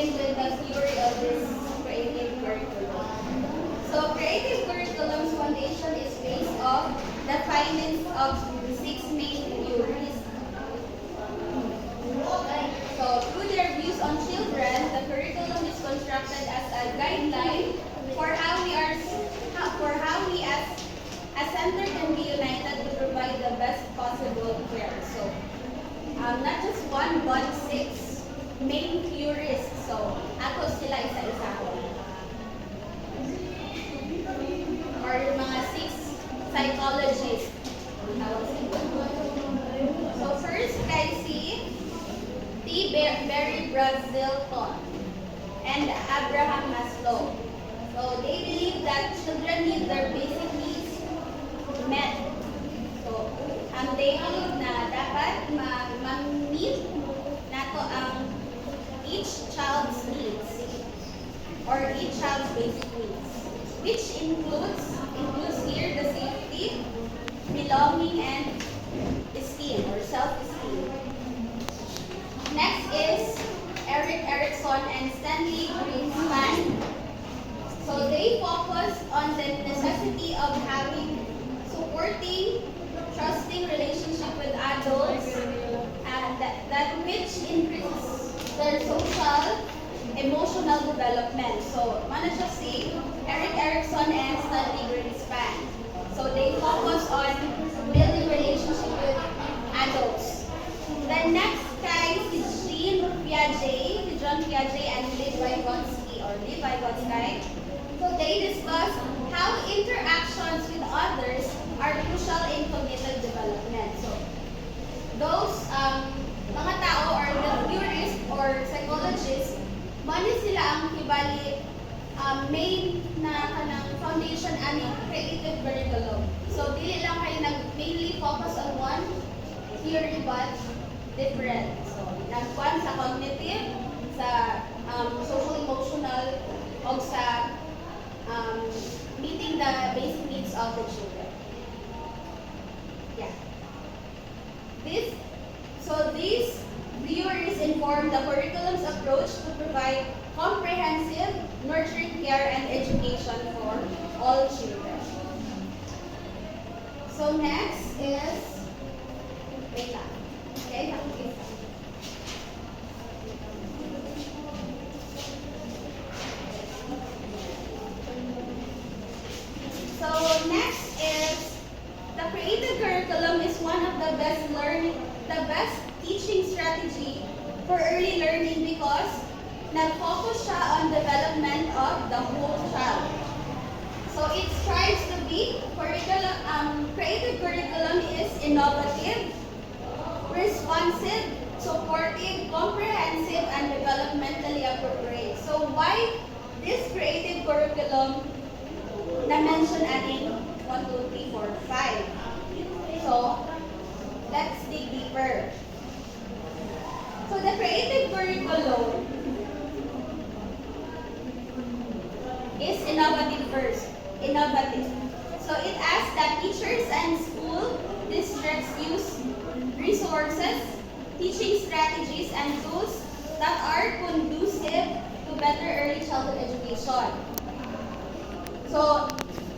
begin with the theory of this creative curriculum. So creative curriculum's foundation is based on the findings of 6 main theories. So through their views on children, the curriculum is constructed as a guideline for how we as center can be united to provide the best possible care. So not just one but 6 main theories. So ato sila isa-isa ko. Or yung mga 6 psychologists. So first, kay T. Barry Brazelton and Abraham Maslow. So they believe that children need their basic needs met. So they believe na dapat ma-meet nato ang each child's needs or each child's basic needs, which includes here the safety, belonging, and esteem or self-esteem. Next is Erik Erikson and Stanley Greenspan. So they focus on the necessity of having supporting, trusting relationship with adults, and that which increases their social, emotional development. So, mana siya si Erik Erikson and Stanley Greenspan. So they focus on building relationship with adults. The next guy is John Piaget and Lev Vygotsky. So they discuss how interactions with others are crucial in cognitive development. So those mga tao or the theorists or psychologists, mani sila ang kibali main na kanang foundation ani creative curriculum. So dili lang kayo mainly focus on one theory but different. So nagkuan sa cognitive, sa social emotional, o sa meeting the basic needs of the children. Yeah. These theories inform the curriculum's approach to provide comprehensive, nurturing care and education for all children. So next is, wait lang. Okay, so next is the creative curriculum is one of the best teaching strategy for early learning because nag-focus siya on development of the whole child. So it strives to be creative curriculum is innovative, responsive, supportive, comprehensive, and developmentally appropriate. So why this creative curriculum na-mention ating 1, 2, 3, 4, 5. So let's dig deeper. So the creative curriculum is innovative first. Innovative. So it asks that teachers and school districts use resources, teaching strategies, and tools that are conducive to better early childhood education. So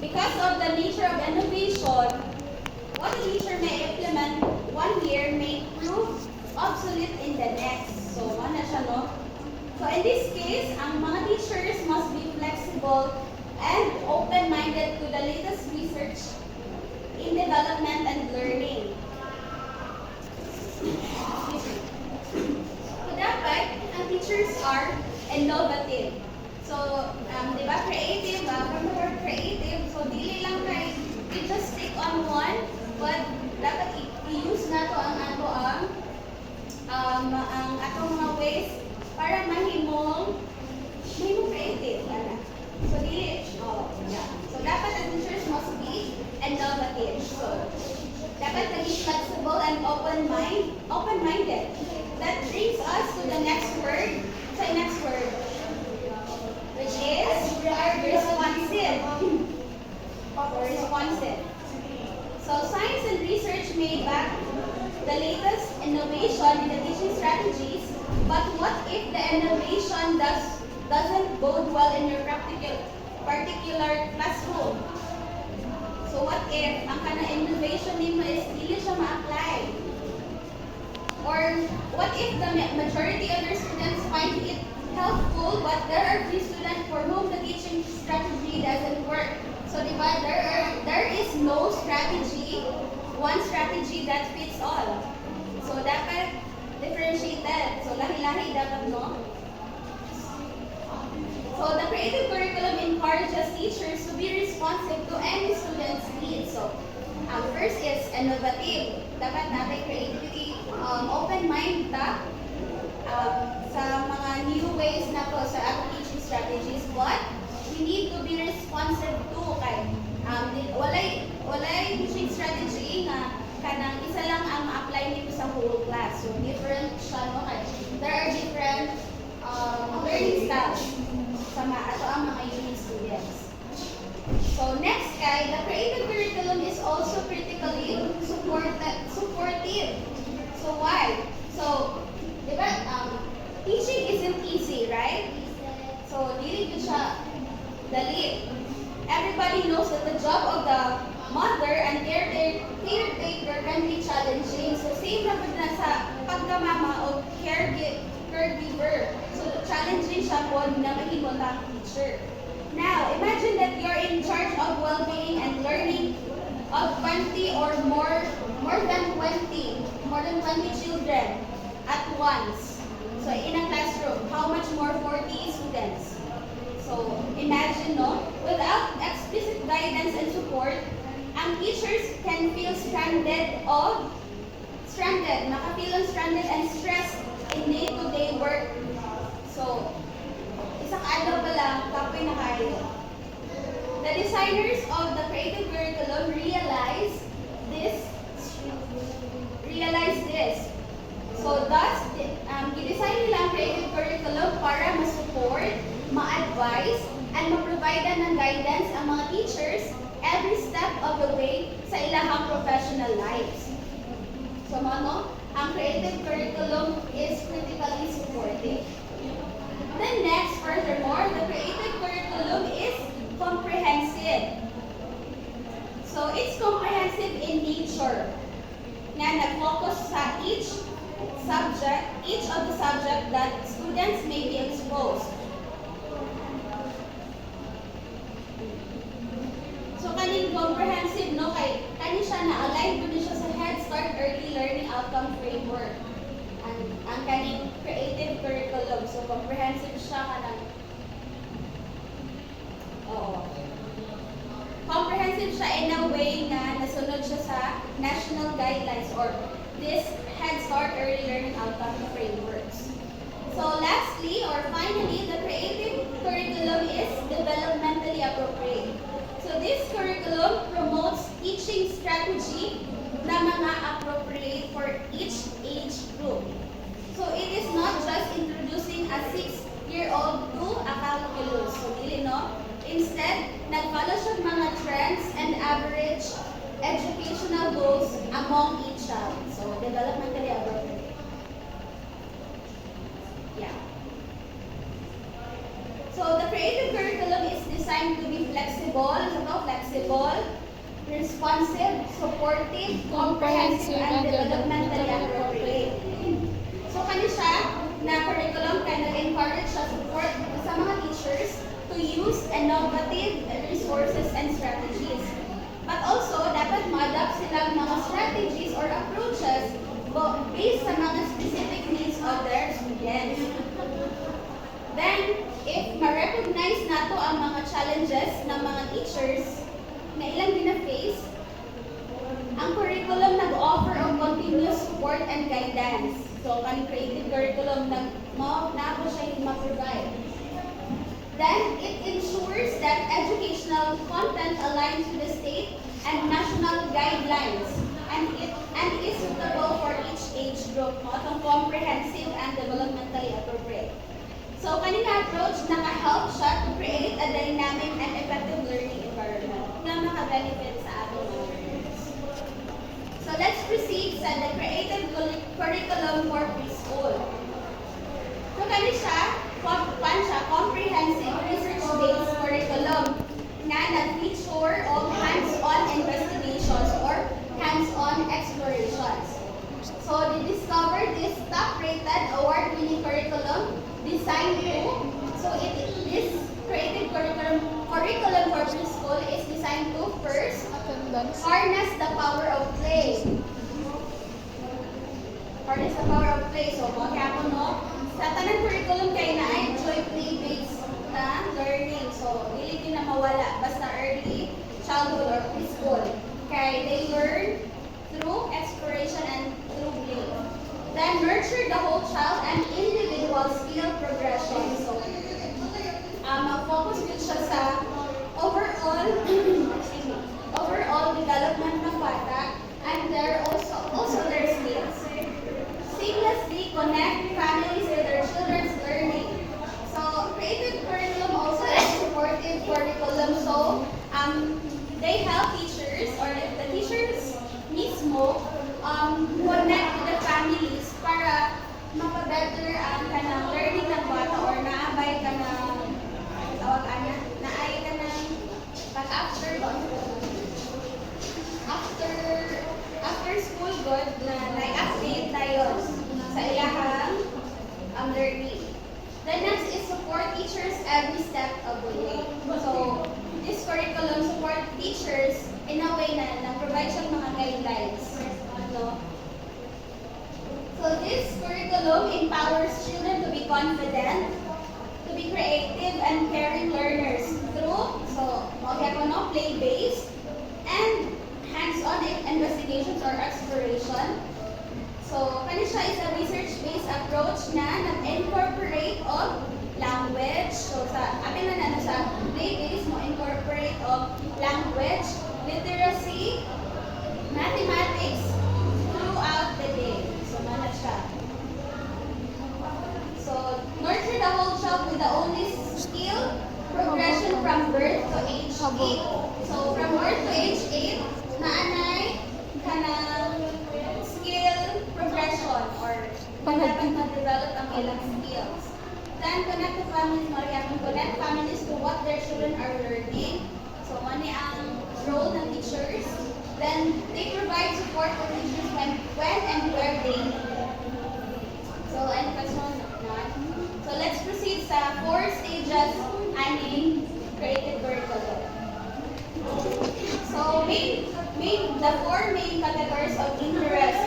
because of the nature of innovation, what a teacher may implement one year may prove obsolete in the next. So ano siya, no? So in this case, ang mga teachers must be flexible and open-minded to the latest research in development and learning. So dapat, ang teachers are innovative. So, di ba, creative, from the word creative, so dili lang kay, we just stick on one, but dapat i-use na to ang atong mga ways para mahimong creative. So, so dapat ang teachers must be innovative. So, dapat maging flexible and open-minded. That brings us to the next word, which is responsive. So science and research may back the latest innovation in the teaching strategies, but what innovation doesn't bode well in your particular classroom. So what if ang kanang innovation nimo is dili siya ma-apply? Or what if the majority of your students find it helpful, but there are few students for whom the teaching strategy doesn't work? So diba, there is no strategy, one strategy that fits all. So dapat differentiated. So lahi-lahi dapat, no? So the creative curriculum encourages teachers to be responsive to any student's needs. So first is innovative. Dapat natin creativity, open mind ta sa mga new ways na to sa ating teaching strategies. But we need to be responsive to kay walay teaching strategy nga kanang isa lang ang ma-apply nito sa whole class. So different siya, no? Kay there are different learning styles sa ato ang mga unique students. So next kay, the creative curriculum is also critically supportive. So why? So, di ba, teaching isn't easy, right? So, dili ko siya dali. Everybody knows that the job of the mother and caretaker can be challenging. So, same na na sa pagkamama o caregiver. So, challenging siya po na mahimong ang teacher. Now, imagine that you're in charge of well-being and learning of 20 or more than 20 children at once. So, in a classroom, how much more 40 students? So, imagine, no? Without explicit guidance and support, ang teachers can feel stranded, and stressed in day-to-day work. So, isang adlaw pa lang, kapoy na kayo. The designers of the creative curriculum realize this. So thus, i-design nila ang creative curriculum para ma-support, ma-advise, and ma-provide ng guidance ang mga teachers every step of the way sa ilahang professional lives. So ano, ang creative curriculum is critically supportive. Then next, furthermore, the creative curriculum is comprehensive. So it's comprehensive in nature. Na nag-focus sa each of the subject that students may be exposed. So kaning comprehensive, no, kay kani siya na-align po siya sa Head Start Early Learning Outcome Framework. Ang kaning creative curriculum. So comprehensive siya kanang comprehensive siya in a way na nasunod siya sa national guidelines or this Head Start Early Learning Outcome Frameworks. So lastly or finally, the creative curriculum is developmentally appropriate. So this curriculum promotes teaching strategy na mga appropriate for each age group. So it is not just introducing a 6-year-old to a calculus. So dili, no? Instead, nag-follow siya mga trends and average educational goals among each child. So, developmentally appropriate. Yeah. So, the creative curriculum is designed to be flexible, responsive, supportive, comprehensive, and developmentally appropriate. So, kani siya na curriculum kaya nag-encourage siya support sa mga teachers to use innovative resources and strategies. But also, dapat ma-adapt silang mga strategies or approaches based sa mga specific needs of their students. Then, if ma-recognize nato ang mga challenges ng mga teachers na ilang gina-face, ang curriculum nag-offer of continuous support and guidance. So, kan creative curriculum na ako siya yung ma-provide. Then, it ensures that educational content aligns with the state and national guidelines and is suitable for each age group, itong comprehensive and developmentally appropriate. So, kaning approach, naka-help siya to create a dynamic and effective learning environment na maka-benefit sa ating learners. So, let's proceed sa the creative curriculum for preschool. So, kani siya, So this creative curriculum for preschool is designed to first Attendance. harness the power of play. Harness the power of play. So, mga kaya po, no? Sa tanang curriculum kay na ay joy play-based na learning. So, hindi din na mawala basta early childhood or preschool. Kaya they learn through exploration and through play. Then, nurture the whole child and individual skill progression. So, mag-focus din siya sa overall excuse me, overall development ng bata and also their skills. Seamlessly connect families with their children's learning. So, creative curriculum also is supportive curriculum. So, they help teachers or the teachers mismo connect with the families para mapabetter ang kanang learning ng bata or naabay ka ng tawag ana naay ka ng pag after school good na update tayo sa ilahang learning. The next is support teachers every step of the way. So, this curriculum support teachers in a way na provide siyang mga guidelines. No? So, this curriculum empowers children to be confident, to be creative and caring learners through, play-based and hands-on investigations or exploration. So, kani siya is a research-based approach na nag-incorporate of language. So, sa atin na sa play-based mo incorporate of language, literacy, mathematics throughout the day. So, mana siya. So, nurture the whole child with the only skill progression from birth to age 8. So, from birth to age 8, naanay kanang skill progression or dapat ma-develop ang ilang skills. Then, connect to families, connect families to what their children are learning. So, mani ang role ng teachers. Then, they provide support to teachers when and where they need it. So, any questions? Not? So, let's proceed sa 4 stages aning creative curriculum. So, the 4 main categories of interest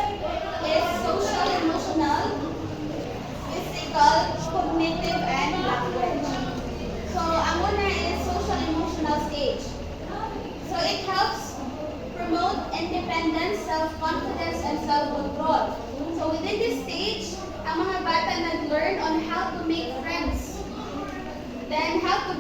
is social, emotional, physical, cognitive, and language. So, ang una is social, emotional stage. So, it helps promote independence, self-confidence, and self-control. So, within this stage, ang mga bata nag-learn on how to make friends, then how to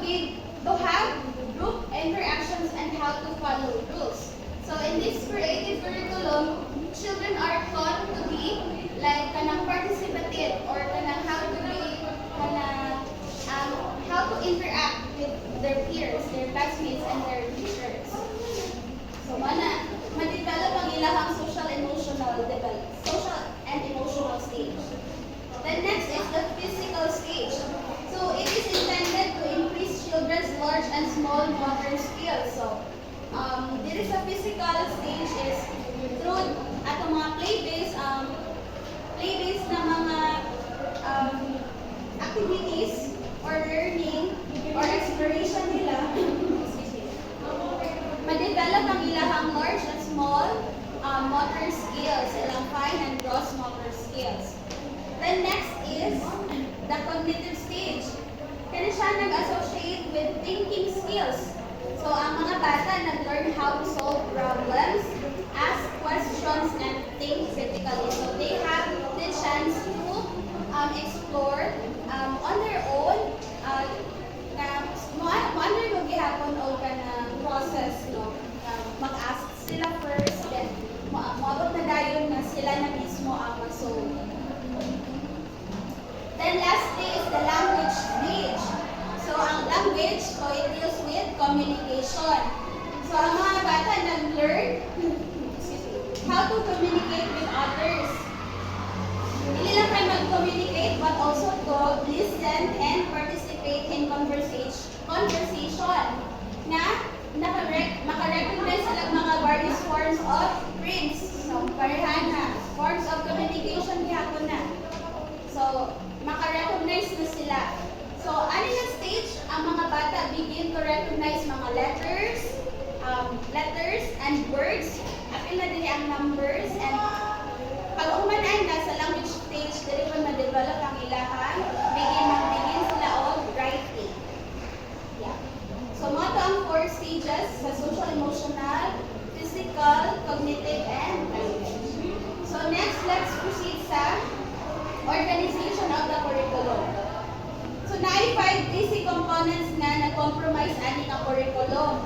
have group interactions, and how to follow rules. So, in this creative curriculum, children are taught to be like kanang participative or kanang how to interact with their peers, their classmates, and their teachers. So, ma-develop ang ilahang social and emotional stage. The next is the physical stage. So, it is intended to increase children's large and small motor skills. So, this is a physical stage is through atong mga play-based na mga activities or learning or exploration nila. Ma-develop ang ilahang large and small motor skills, ilang fine and gross motor skills. The next is the cognitive stage. Kaya siya nag-associate with thinking skills. So, ang mga bata nag-learn how to solve problems, ask questions, and think critically. So, they have the chance to explore on their own wonder mo gihapon o ka na process, no? Mag-ask sila first, then moabot na dayon na sila na mismo ang mag-solve. Then lastly is the language stage. So, ang language, so it deals with communication. So, ang mga bata nag-learn how to communicate with others. Hindi lang kayo mag-communicate, but also to listen and participate in conversation na makarecognize sila mga various forms of prints. So, parehan na. Forms of communication gihapon na. So, makarecognize na sila. letters and words. Apil na dili ang numbers and pag umanay na sa language stage, dili pa ma-develop ang ilahan, begin sila og writing. Yeah. So, mo to ang 4 stages sa social, emotional, physical, cognitive, and language. So, next, let's proceed sa organization of the curriculum. So, naay 5 basic components nga na-compromise ani nga curriculum.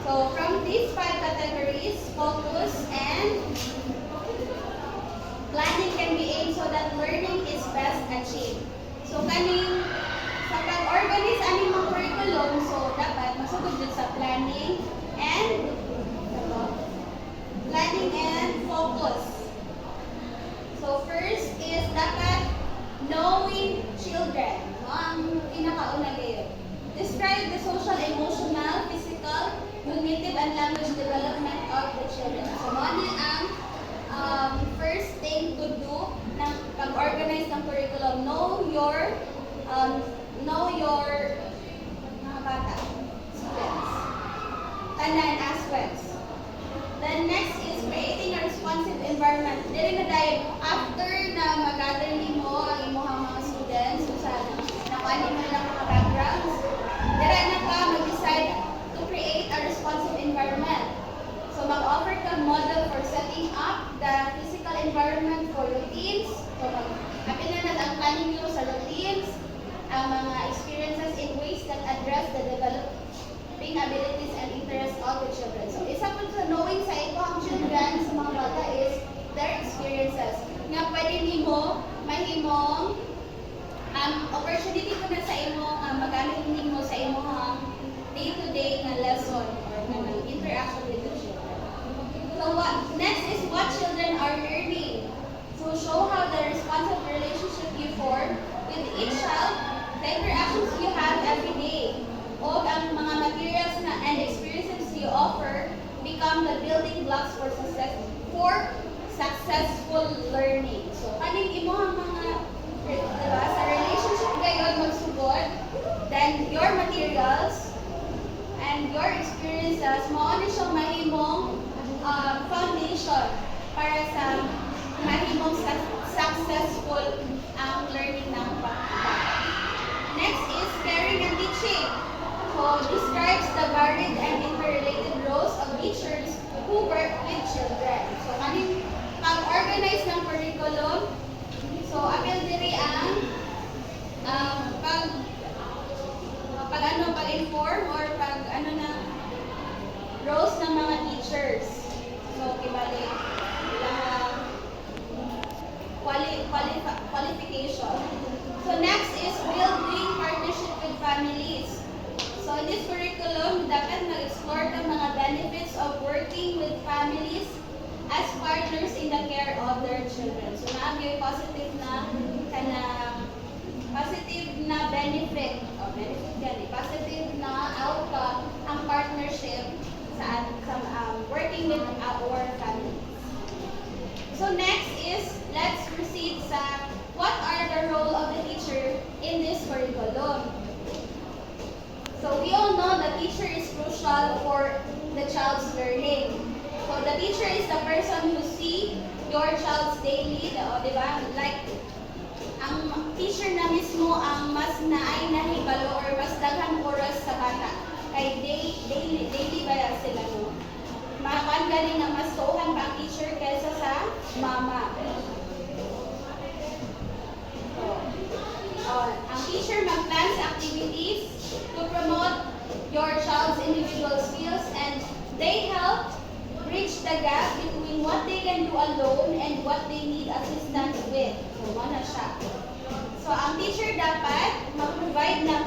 So, from these 5 categories, focus and planning can be aimed so that learning is best achieved. So, kaning sa pag-organize aning mga curriculum, so dapat masugod din sa planning and focus. So, first is dapat knowing children. Ang pinakauna gayon. Describe the social, emotional, physical, cognitive, and language development of the children. So, ano ang first thing to do ng pag-organize ng curriculum? Know your mga bata, students. Tanan aspects. Then next is creating a responsive environment. Dili na dahil after na mag-gather nimo ang imong mga students sa nakuha mo ng mga backgrounds, dili na ka mag-decide to create a responsive environment. So mag-offer ka model for setting up the physical environment for routines. So apil na ang planning nyo sa routines, ang mga experiences in ways that address the developing abilities and interests of the children. So isa po sa knowing sa ito ang children sa mga bata is their experiences. Nga pwede nimo mahimong opportunity ko na sa imo magamit nimo sa imong day-to-day na lesson or na interaction with the children. So next is what children are learning. So show how the responsive relationship you form with each child, the interactions you have every day, o ang mga materials na and experiences you offer become the building blocks for successful learning. So kaning imong mga diba, sa relationship gayon magsugod, then your materials and your experiences mao ni siya mahimong foundation para sa mahimong successful ang learning ng bata. Next is caring and teaching. So describes the varied and interrelated roles of teachers who work with children. So kaning pag-organize ng curriculum, so apil diri ang pag-inform or roles ng mga teachers. So kibali qualification. So next is building partnership with families. So in this curriculum, dapat mag-explore ng mga benefits of working with families as partners in the care of their children. So naagay positive na benefit, positive na outcome ang partnership sa working with our families. So next is, let's proceed sa what are the role of the teacher in this curriculum. So we all know the teacher is crucial for the child's learning. So the teacher is the person who see your child's daily, diba? Like, ang teacher na mismo ang mas naay nahibalo or mas daghang oras sa bata. Kay daily ba sila mo? Makuan galing na mas tuuhan pa ang teacher kaysa sa mama. Ang teacher mag-plan sa activities to promote your child's individual skills and they help bridge the gap between what they can do alone and what they need assistance with. So, ano siya? So, ang teacher dapat mag-provide ng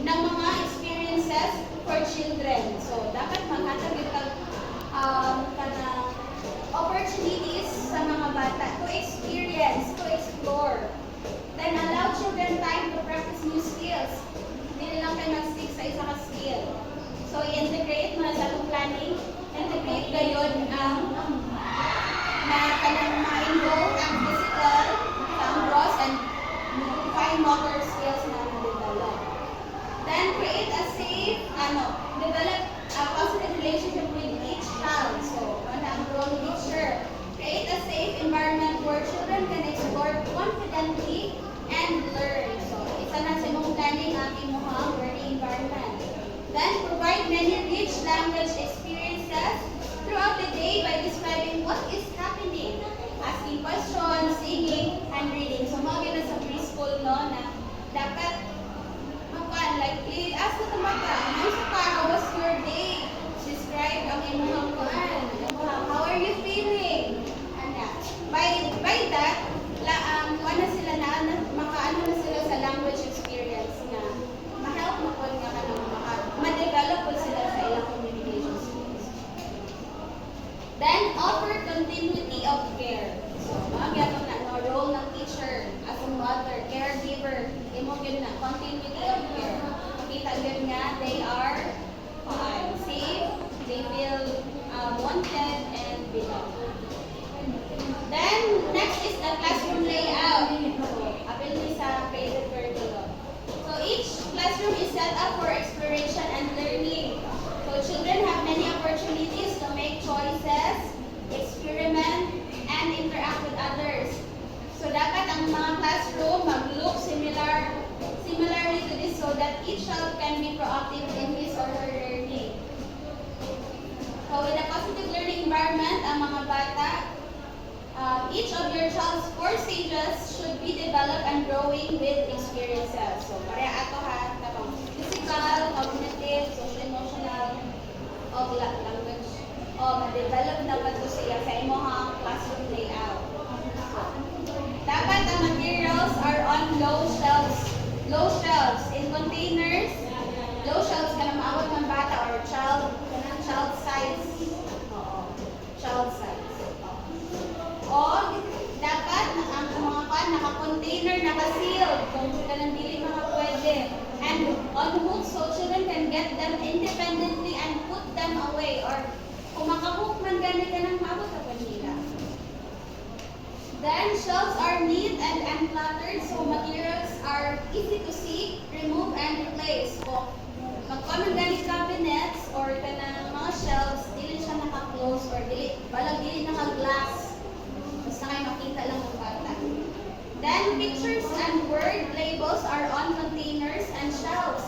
mga experiences for children. So, dapat maghatag itong opportunities sa mga bata to experience, to explore. Then, allow children time to practice new skills. Hindi lang kayo mag-stick sa isa ka skill. So, i-integrate mo na sa itong planning. Integrate gayon ang ma-involve ang physical, ang gross, and fine motor skills na na-develop. Then, create a safe, develop a many rich language experiences throughout the day by describing what is happening, asking questions, singing, and reading. So, mga ganun sa preschool, no, na dapat, like, i-ask na tumata, gusto ka, how was your day? Describe ang inyong kuan. How are you feeling? Ano? By that, kuan na sila makaano na sila sa language experience na ma-help mo po nga ka ma-develop po sila sa ilang communication skills. Then, offer continuity of care. So, mga na role ng teacher as a mother, caregiver, imo gyud na continuity of care. Kita gyud nga they are safe, they feel wanted and beloved. Then, next is the classroom layout. So, appeal sa creative curriculum. So, each classroom is set up for exploration and learning. So, children have many opportunities to make choices, experiment, and interact with others. So, dapat ang mga classroom mag-look similarly to this so that each child can be proactive in his or her learning. So, with a positive learning environment, ang mga bata, each of your child's 4 stages should be developed and growing with experiences. So, pareha ato ha, physical, cognitive, social-emotional, o language. O, ma-develop dapat ito siya sa imohang classroom layout. Dapat ang materials are on low shelves. Low shelves in containers. Low shelves ka na maabot ng bata or child size. Oo, child size. O, dapat ang mga naka-container, naka-sealed, kung ganang dili makapwede. And on hook, so children can get them independently and put them away. Or kung makahook man gani ka nang maabot ka pa nila. Then, shelves are neat and uncluttered, so materials are easy to see, remove, and replace. Kung magkaman gani cabinets or kanang mga shelves, dili siya naka-close or dili naka-glass. Basta kayo makita lang ng bata. Then, pictures and word labels are on containers and shelves.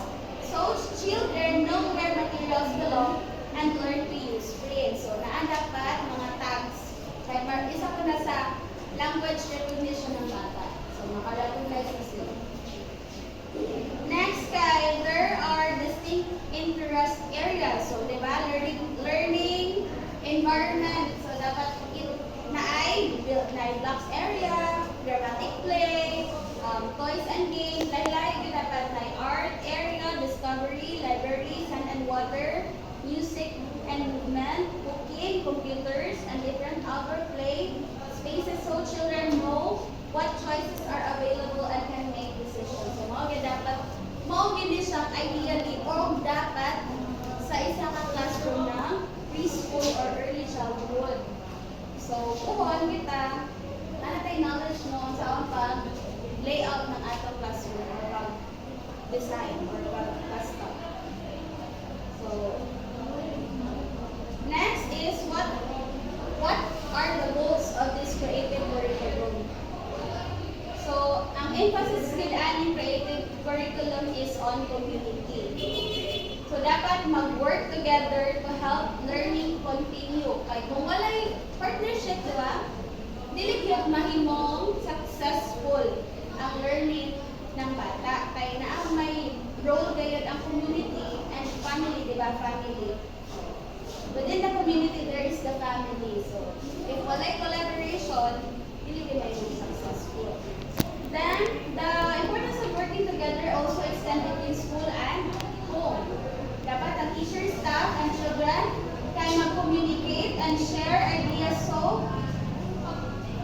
So, children know where materials belong and learn to use free. So, dapat mga tags. Kaya isa ko na sa language recognition ng bata. So, makarecognize na sila. Next, there are distinct interest areas. So, di ba? Learning environment. So, dapat na blocks area, dramatic play, toys and games, lahi-lahi dapat na art area, discovery, library, sand and water, music and movement, cooking, computers, and different outdoor play spaces so children know what choices are available and can make decisions. So, mao gid siyang ideally o dapat sa isa ka classroom ng preschool or early childhood. So, kuhon kita, tayo knowledge no sa pag-layout ng atong classroom or pag-design or pag-custom. So, next is what are the goals of this creative curriculum? So, ang emphasis ng creative curriculum is on community. So, dapat mag-work together to help learning continue. Kaya kung walay partnership, di ba? Dili gyud mahimong successful ang learning ng bata. Kaya na may role gayud ang community and family, di ba? Family. Within the community, there is the family. So, if walay collaboration, dili gyud mahimong successful. Then, the importance of working together also extended in school and home. Dapat ang teacher, staff, and children can mag-communicate and share ideas so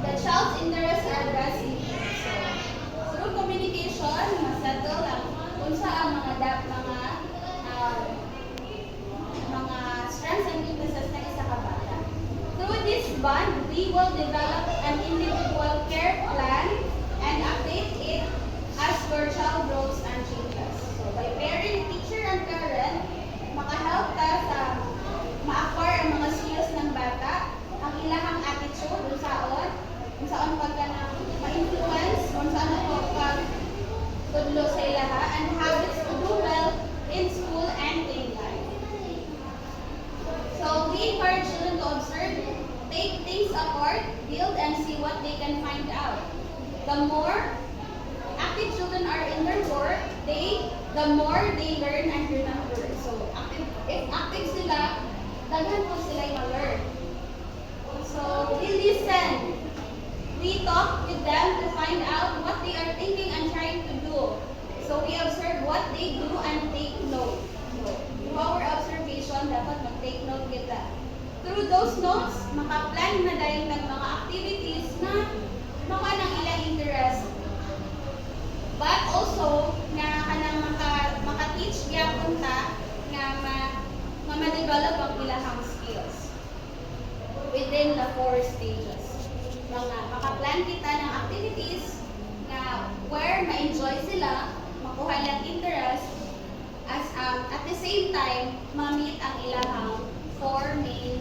the child's interests are best met. So, through communication, masettle ang kung saan mga strengths and weaknesses ng isa ka bata. Through this bond, we will develop an individual care plan and update it as your child grows and changes. So, by pairing teacher and parent, makahelp ka sa ma-acquire ang mga skills ng bata, ang ilahang attitude, kung saan pagka na ma-influence, kung saan ako pag-tudlo sa ilaha, and habits to do well in school and in life. the more active children are in their work, the more they learn and remember. So, if active sila, daghan po sila yung ma-learn. So, we listen. We talk with them to find out what they are thinking and trying to do. So, we observe what they do and take note. So, through our observation, dapat mag-take note kita. Through those notes, makaplan na dahil ng mga activities na maka ng ilang interest. But also, na kanang maka-teach gyapon ta nga ma-develop ang ilahang skills within the 4 stages. Mga makaplan kita ng activities na where ma-enjoy sila, makuha lang interest, as at the same time, ma-meet ang ilahang 4 main